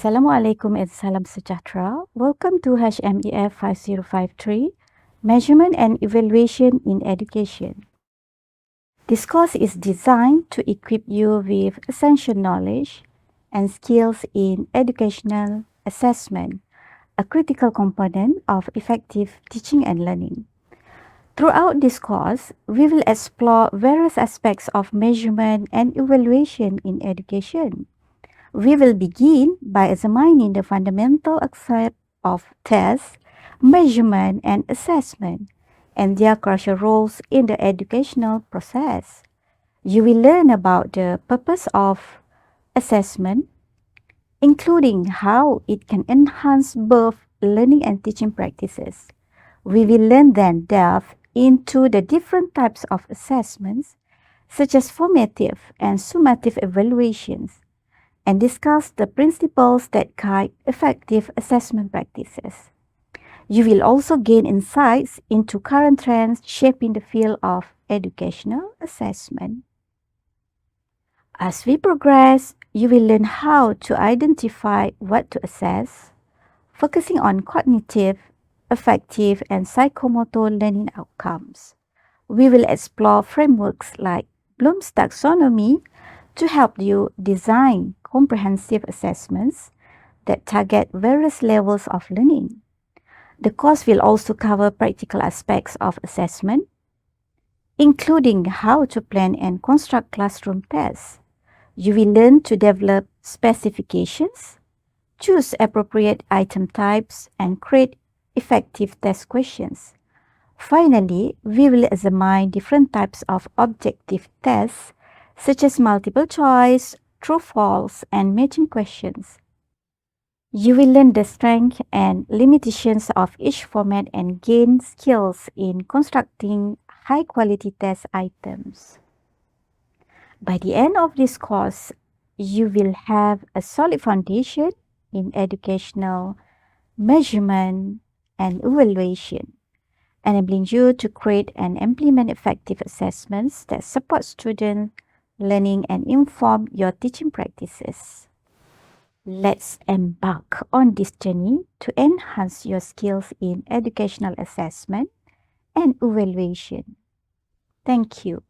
Assalamualaikum and salam sejahtera. Welcome to HMEF5053, Measurement and Evaluation in Education. This course is designed to equip you with essential knowledge and skills in educational assessment, a critical component of effective teaching and learning. Throughout this course, we will explore various aspects of measurement and evaluation in education. We will begin by examining the fundamental aspects of tests, measurement, and assessment, and their crucial roles in the educational process. You will learn about the purpose of assessment, including how it can enhance both learning and teaching practices. We will then delve into the different types of assessments, such as formative and summative evaluations, and discuss the principles that guide effective assessment practices. You will also gain insights into current trends shaping the field of educational assessment. As we progress, you will learn how to identify what to assess, focusing on cognitive, affective, and psychomotor learning outcomes. We will explore frameworks like Bloom's taxonomy to help you design comprehensive assessments that target various levels of learning. The course will also cover practical aspects of assessment, including how to plan and construct classroom tests. You will learn to develop specifications, choose appropriate item types, and create effective test questions. Finally, we will examine different types of objective tests, such as multiple choice, true-false, and matching questions. You will learn the strengths and limitations of each format and gain skills in constructing high-quality test items. By the end of this course, you will have a solid foundation in educational measurement and evaluation, enabling you to create and implement effective assessments that support student learning and inform your teaching practices. Let's embark on this journey to enhance your skills in educational assessment and evaluation. Thank you.